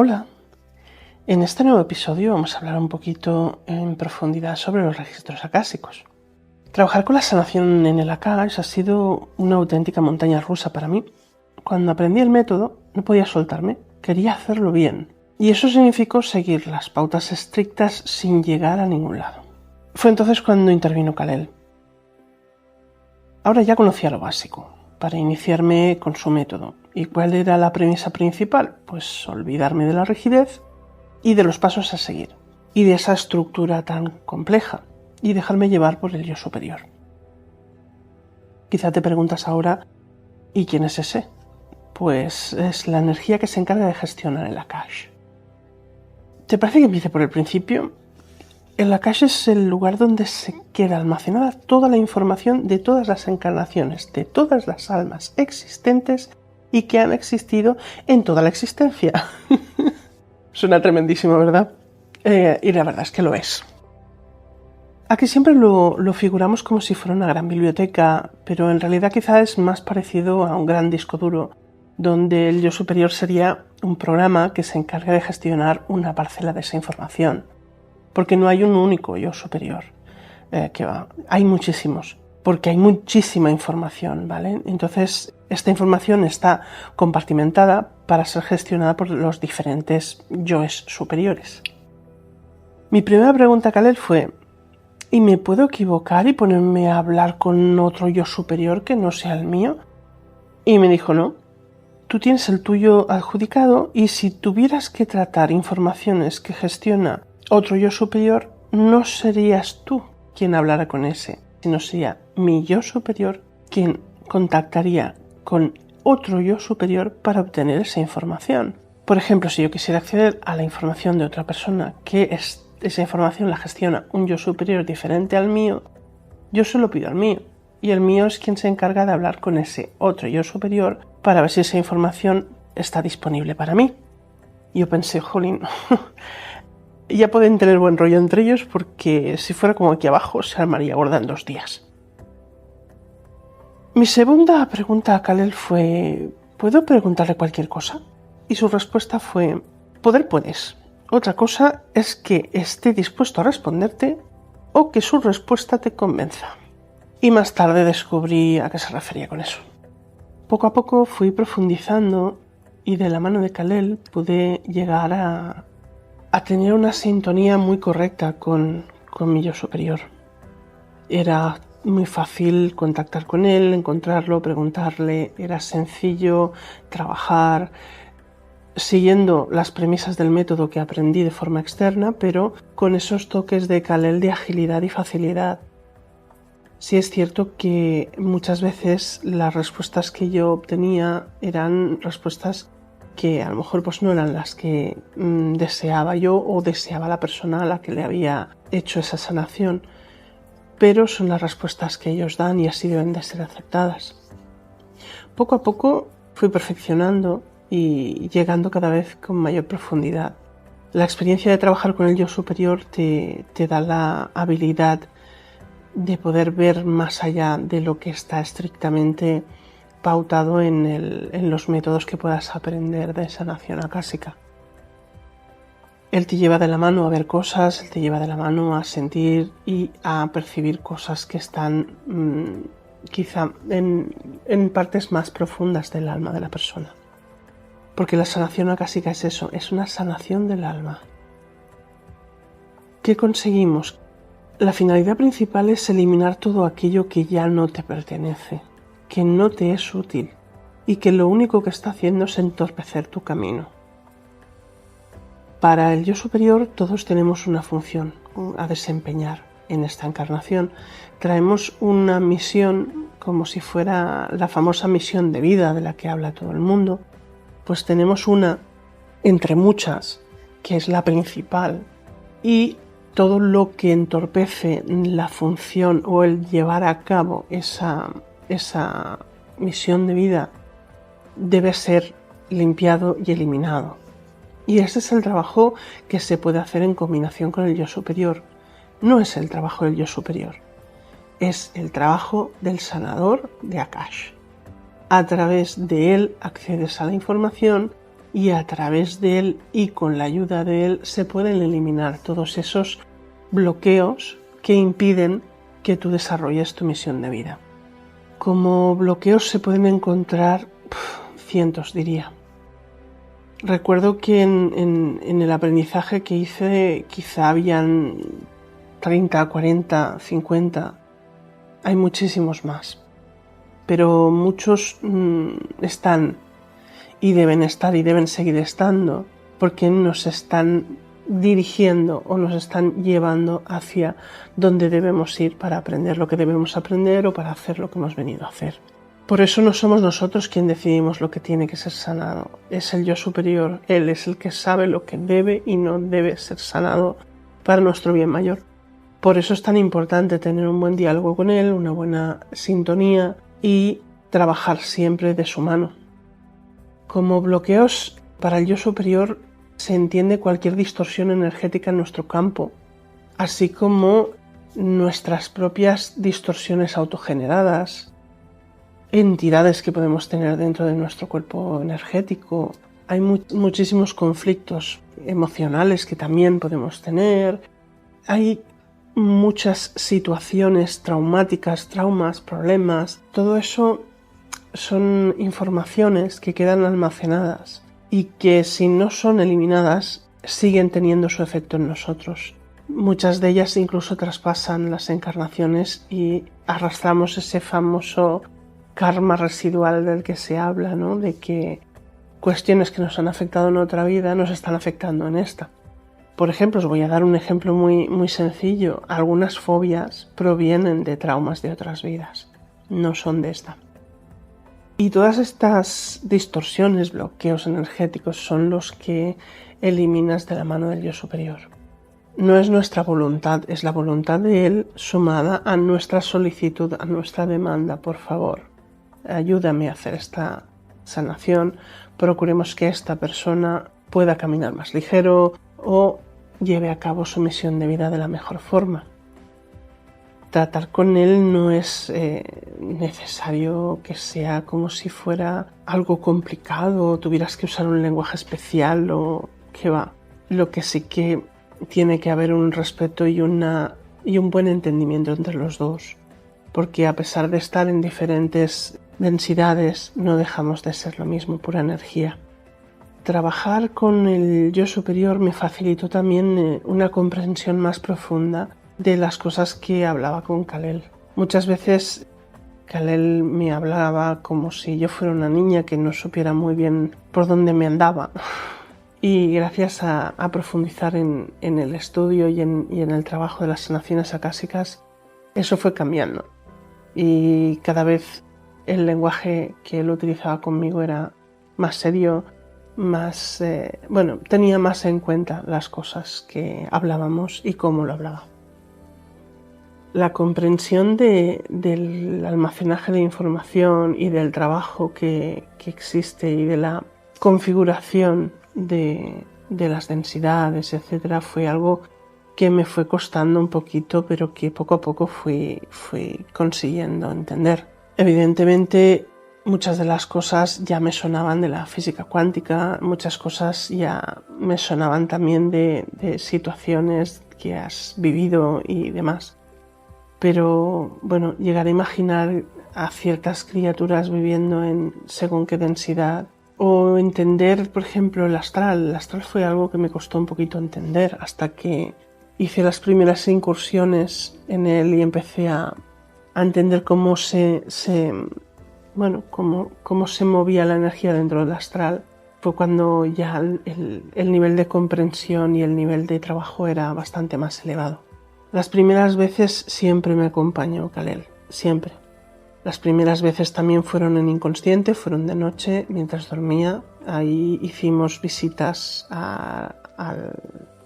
Hola, en este nuevo episodio vamos a hablar un poquito en profundidad sobre los registros acásicos. Trabajar con la sanación en el Akash ha sido una auténtica montaña rusa para mí. Cuando aprendí el método no podía soltarme, quería hacerlo bien. Y eso significó seguir las pautas estrictas sin llegar a ningún lado. Fue entonces cuando intervino Kal-El. Ahora ya conocía lo básico para iniciarme con su método. ¿Y cuál era la premisa principal? Pues olvidarme de la rigidez y de los pasos a seguir, y de esa estructura tan compleja, y dejarme llevar por el yo superior. Quizá te preguntas ahora, ¿y quién es ese? Pues es la energía que se encarga de gestionar el Akash. ¿Te parece que empiece por el principio? El Akash es el lugar donde se queda almacenada toda la información de todas las encarnaciones, de todas las almas existentes y que han existido en toda la existencia. Suena tremendísimo, ¿verdad? Y la verdad es que lo es. Aquí siempre lo figuramos como si fuera una gran biblioteca, pero en realidad quizás es más parecido a un gran disco duro, donde el yo superior sería un programa que se encarga de gestionar una parcela de esa información. Porque no hay un único yo superior, hay muchísimos, porque hay muchísima información, ¿vale? Entonces, esta información está compartimentada para ser gestionada por los diferentes yoes superiores. Mi primera pregunta a Kal-El fue, ¿y me puedo equivocar y ponerme a hablar con otro yo superior que no sea el mío? Y me dijo, no, tú tienes el tuyo adjudicado y si tuvieras que tratar informaciones que gestiona otro yo superior, no serías tú quien hablara con ese, sino sería mi yo superior quien contactaría con otro yo superior para obtener esa información. Por ejemplo, si yo quisiera acceder a la información de otra persona, que esa información la gestiona un yo superior diferente al mío, yo se lo pido al mío. Y el mío es quien se encarga de hablar con ese otro yo superior para ver si esa información está disponible para mí. Y yo pensé, jolín, ya pueden tener buen rollo entre ellos porque si fuera como aquí abajo se armaría gorda en 2 días. Mi segunda pregunta a Kal-El fue, ¿puedo preguntarle cualquier cosa? Y su respuesta fue, poder puedes. Otra cosa es que esté dispuesto a responderte o que su respuesta te convenza. Y más tarde descubrí a qué se refería con eso. Poco a poco fui profundizando y de la mano de Kal-El pude llegar a tener una sintonía muy correcta con mi yo superior. Era muy fácil contactar con él, encontrarlo, preguntarle, era sencillo trabajar siguiendo las premisas del método que aprendí de forma externa, pero con esos toques de Kal-El de agilidad y facilidad. Sí es cierto que muchas veces las respuestas que yo obtenía eran respuestas que a lo mejor pues no eran las que deseaba yo o deseaba la persona a la que le había hecho esa sanación, pero son las respuestas que ellos dan y así deben de ser aceptadas. Poco a poco fui perfeccionando y llegando cada vez con mayor profundidad. La experiencia de trabajar con el yo superior te da la habilidad de poder ver más allá de lo que está estrictamente pautado en los métodos que puedas aprender de sanación acásica. Él te lleva de la mano a ver cosas, él te lleva de la mano a sentir y a percibir cosas que están quizá en partes más profundas del alma de la persona. Porque la sanación acásica es eso, es una sanación del alma. ¿Qué conseguimos? La finalidad principal es eliminar todo aquello que ya no te pertenece, que no te es útil y que lo único que está haciendo es entorpecer tu camino. Para el yo superior todos tenemos una función a desempeñar en esta encarnación. Traemos una misión como si fuera la famosa misión de vida de la que habla todo el mundo. Pues tenemos una entre muchas que es la principal y todo lo que entorpece la función o el llevar a cabo esa misión de vida debe ser limpiado y eliminado. Y ese es el trabajo que se puede hacer en combinación con el yo superior. No es el trabajo del yo superior, es el trabajo del sanador de Akash. A través de él accedes a la información y a través de él y con la ayuda de él se pueden eliminar todos esos bloqueos que impiden que tú desarrolles tu misión de vida. Como bloqueos se pueden encontrar cientos, diría. Recuerdo que en el aprendizaje que hice quizá habían 30, 40, 50, hay muchísimos más, pero muchos están y deben estar y deben seguir estando porque nos están dirigiendo o nos están llevando hacia donde debemos ir para aprender lo que debemos aprender o para hacer lo que hemos venido a hacer. Por eso no somos nosotros quien decidimos lo que tiene que ser sanado, es el yo superior, él es el que sabe lo que debe y no debe ser sanado para nuestro bien mayor. Por eso es tan importante tener un buen diálogo con él, una buena sintonía y trabajar siempre de su mano. Como bloqueos para el yo superior se entiende cualquier distorsión energética en nuestro campo, así como nuestras propias distorsiones autogeneradas, entidades que podemos tener dentro de nuestro cuerpo energético. Hay muchísimos conflictos emocionales que también podemos tener. Hay muchas situaciones traumáticas, traumas, problemas. Todo eso son informaciones que quedan almacenadas y que si no son eliminadas siguen teniendo su efecto en nosotros. Muchas de ellas incluso traspasan las encarnaciones y arrastramos ese famoso karma residual del que se habla, ¿no? De que cuestiones que nos han afectado en otra vida nos están afectando en esta. Por ejemplo, os voy a dar un ejemplo muy sencillo. Algunas fobias provienen de traumas de otras vidas, no son de esta. Y todas estas distorsiones, bloqueos energéticos son los que eliminas de la mano del yo superior. No es nuestra voluntad, es la voluntad de él sumada a nuestra solicitud, a nuestra demanda. Por favor, ayúdame a hacer esta sanación, procuremos que esta persona pueda caminar más ligero o lleve a cabo su misión de vida de la mejor forma. Tratar con él no es necesario que sea como si fuera algo complicado o tuvieras que usar un lenguaje especial o qué va. Lo que sí que tiene que haber un respeto y un buen entendimiento entre los dos, porque a pesar de estar en diferentes densidades no dejamos de ser lo mismo, pura energía. Trabajar con el yo superior me facilitó también una comprensión más profunda de las cosas que hablaba con Kal-El. Muchas veces Kal-El me hablaba como si yo fuera una niña que no supiera muy bien por dónde me andaba. Y gracias a profundizar en el estudio y en el trabajo de las sanaciones acásicas, eso fue cambiando. Y cada vez el lenguaje que él utilizaba conmigo era más serio, tenía más en cuenta las cosas que hablábamos y cómo lo hablaba. La comprensión del almacenaje de información y del trabajo que existe y de la configuración de las densidades, etcétera, fue algo que me fue costando un poquito, pero que poco a poco fui consiguiendo entender. Evidentemente, muchas de las cosas ya me sonaban de la física cuántica, muchas cosas ya me sonaban también de situaciones que has vivido y demás. Pero bueno, llegar a imaginar a ciertas criaturas viviendo en según qué densidad o entender, por ejemplo, el astral. El astral fue algo que me costó un poquito entender hasta que hice las primeras incursiones en él y empecé a entender cómo cómo se movía la energía dentro del astral. Fue cuando ya el nivel de comprensión y el nivel de trabajo era bastante más elevado. Las primeras veces siempre me acompañó Kal-El, siempre. Las primeras veces también fueron en inconsciente, fueron de noche mientras dormía. Ahí hicimos visitas al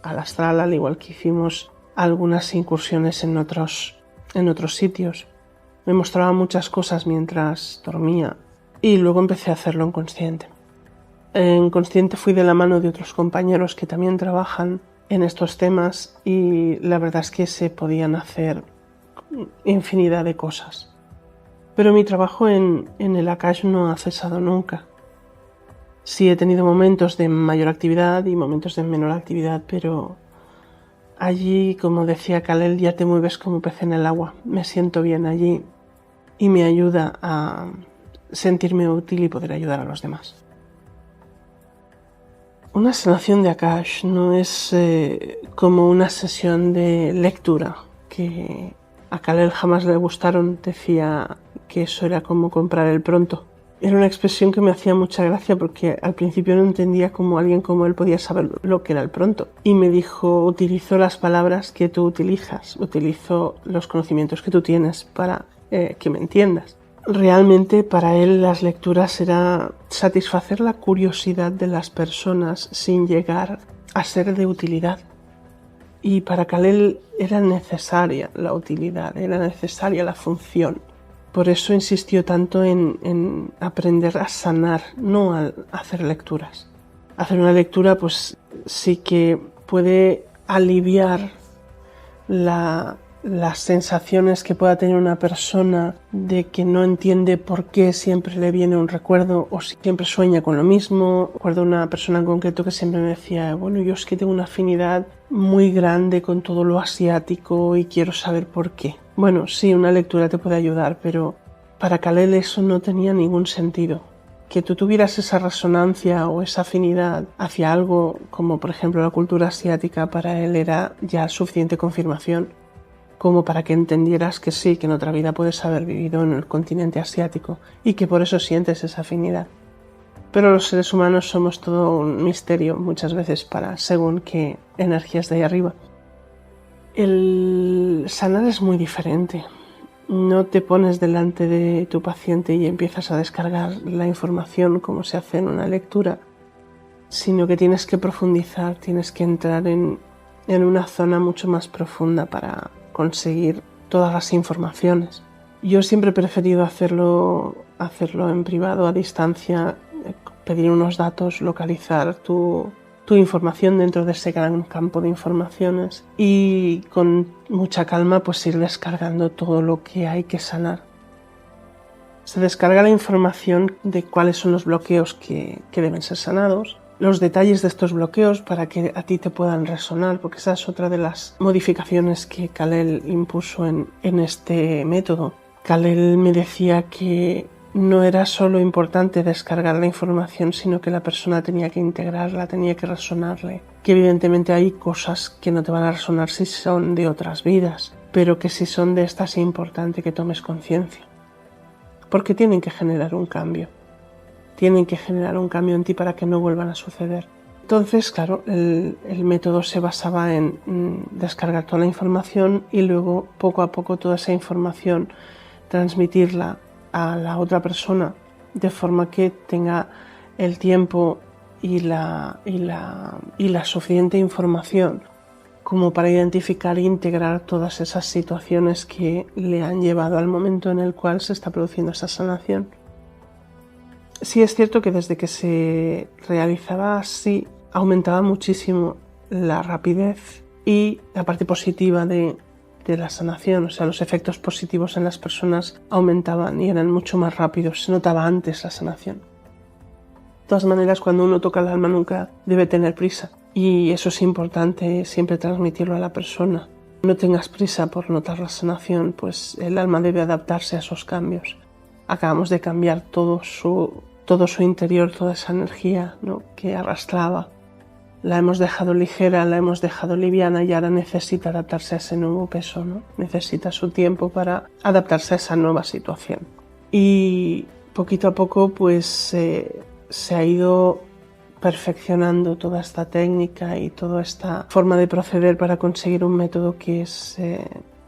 astral, al igual que hicimos algunas incursiones en otros sitios. Me mostraba muchas cosas mientras dormía y luego empecé a hacerlo en consciente. En consciente fui de la mano de otros compañeros que también trabajan en estos temas y la verdad es que se podían hacer infinidad de cosas. Pero mi trabajo en el Akash no ha cesado nunca. Sí he tenido momentos de mayor actividad y momentos de menor actividad, pero allí, como decía Kalel, ya te mueves como pez en el agua. Me siento bien allí y me ayuda a sentirme útil y poder ayudar a los demás. Una sanación de Akash no es como una sesión de lectura, que a Kalel jamás le gustaron, decía que eso era como comprar el pronto. Era una expresión que me hacía mucha gracia porque al principio no entendía cómo alguien como él podía saber lo que era el pronto. Y me dijo, utilizo las palabras que tú utilizas, utilizo los conocimientos que tú tienes para que me entiendas. Realmente para él las lecturas era satisfacer la curiosidad de las personas sin llegar a ser de utilidad. Y para Kalel era necesaria la utilidad, era necesaria la función. Por eso insistió tanto en aprender a sanar, no a hacer lecturas. Hacer una lectura pues sí que puede aliviar las sensaciones que pueda tener una persona de que no entiende por qué siempre le viene un recuerdo o si siempre sueña con lo mismo. Recuerdo una persona en concreto que siempre me decía, bueno, yo es que tengo una afinidad muy grande con todo lo asiático y quiero saber por qué. Bueno, sí, una lectura te puede ayudar, pero para Kalel eso no tenía ningún sentido. Que tú tuvieras esa resonancia o esa afinidad hacia algo como por ejemplo la cultura asiática, para él era ya suficiente confirmación como para que entendieras que sí, que en otra vida puedes haber vivido en el continente asiático y que por eso sientes esa afinidad. Pero los seres humanos somos todo un misterio muchas veces para según qué energías de ahí arriba. El sanar es muy diferente. No te pones delante de tu paciente y empiezas a descargar la información como se hace en una lectura, sino que tienes que profundizar, tienes que entrar en una zona mucho más profunda para conseguir todas las informaciones. Yo siempre he preferido hacerlo en privado, a distancia, pedir unos datos, localizar tu información dentro de ese gran campo de informaciones y con mucha calma pues ir descargando todo lo que hay que sanar. Se descarga la información de cuáles son los bloqueos que deben ser sanados, los detalles de estos bloqueos para que a ti te puedan resonar, porque esa es otra de las modificaciones que Kalel impuso en este método. Kalel me decía que no era solo importante descargar la información, sino que la persona tenía que integrarla, tenía que resonarle. Que evidentemente hay cosas que no te van a resonar si son de otras vidas, pero que si son de esta es importante que tomes conciencia. Porque tienen que generar un cambio. Tienen que generar un cambio en ti para que no vuelvan a suceder. Entonces, claro, el método se basaba en descargar toda la información y luego poco a poco toda esa información transmitirla a la otra persona de forma que tenga el tiempo y la suficiente información como para identificar e integrar todas esas situaciones que le han llevado al momento en el cual se está produciendo esa sanación. Sí es cierto que desde que se realizaba así aumentaba muchísimo la rapidez y la parte positiva de la sanación, o sea, los efectos positivos en las personas aumentaban y eran mucho más rápidos, se notaba antes la sanación. De todas maneras, cuando uno toca el alma nunca debe tener prisa y eso es importante siempre transmitirlo a la persona. No tengas prisa por notar la sanación, pues el alma debe adaptarse a esos cambios. Acabamos de cambiar todo su interior, toda esa energía, ¿no?, que arrastraba. La hemos dejado ligera, la hemos dejado liviana y ahora necesita adaptarse a ese nuevo peso, ¿no? Necesita su tiempo para adaptarse a esa nueva situación. Y poquito a poco pues se ha ido perfeccionando toda esta técnica y toda esta forma de proceder para conseguir un método que es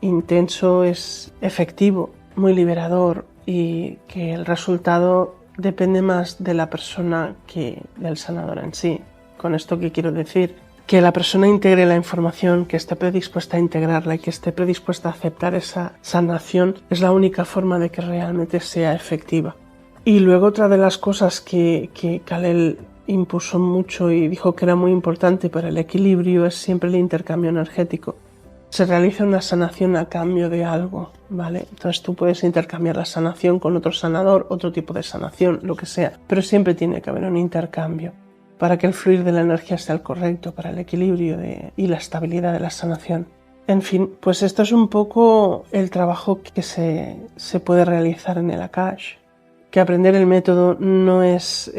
intenso, es efectivo, muy liberador y que el resultado depende más de la persona que del sanador en sí. Con esto, ¿qué quiero decir? Que la persona integre la información, que esté predispuesta a integrarla y que esté predispuesta a aceptar esa sanación es la única forma de que realmente sea efectiva. Y luego otra de las cosas que Kalel impuso mucho y dijo que era muy importante para el equilibrio es siempre el intercambio energético. se realiza una sanación a cambio de algo, ¿vale? Entonces tú puedes intercambiar la sanación con otro sanador, otro tipo de sanación, lo que sea, pero siempre tiene que haber un intercambio para que el fluir de la energía sea el correcto, para el equilibrio y la estabilidad de la sanación. En fin, pues esto es un poco el trabajo que se puede realizar en el Akash. Que aprender el método no es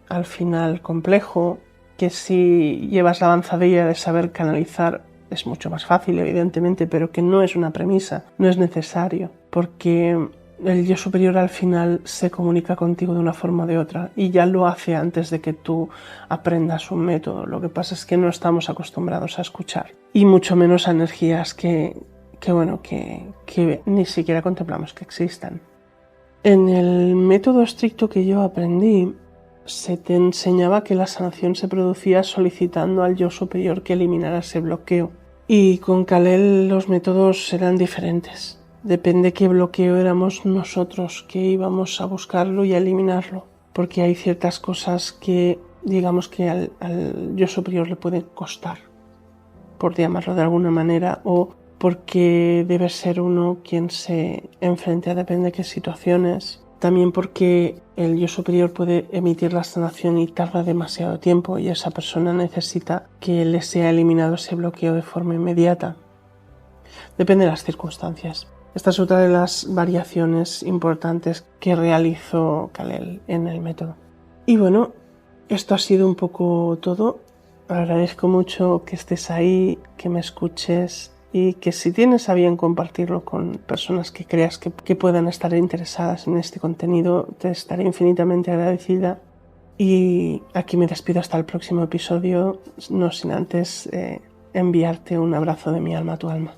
al final complejo, que si llevas la avanzadilla de saber canalizar es mucho más fácil, evidentemente, pero que no es una premisa, no es necesario, porque el yo superior al final se comunica contigo de una forma o de otra y ya lo hace antes de que tú aprendas un método. Lo que pasa es que no estamos acostumbrados a escuchar y mucho menos a energías que ni siquiera contemplamos que existan. En el método estricto que yo aprendí, se te enseñaba que la sanación se producía solicitando al yo superior que eliminara ese bloqueo. Y con Kal-El los métodos eran diferentes. Depende qué bloqueo éramos nosotros que íbamos a buscarlo y a eliminarlo. Porque hay ciertas cosas que, digamos que al yo superior le pueden costar, por llamarlo de alguna manera, o porque debe ser uno quien se enfrente a depende de qué situaciones. También porque el yo superior puede emitir la sanación y tarda demasiado tiempo y esa persona necesita que le sea eliminado ese bloqueo de forma inmediata. Depende de las circunstancias. Esta es otra de las variaciones importantes que realizó Kal-El en el método. Y bueno, esto ha sido un poco todo. Agradezco mucho que estés ahí, que me escuches y que si tienes a bien compartirlo con personas que creas que puedan estar interesadas en este contenido, te estaré infinitamente agradecida. Y aquí me despido hasta el próximo episodio, no sin antes enviarte un abrazo de mi alma a tu alma.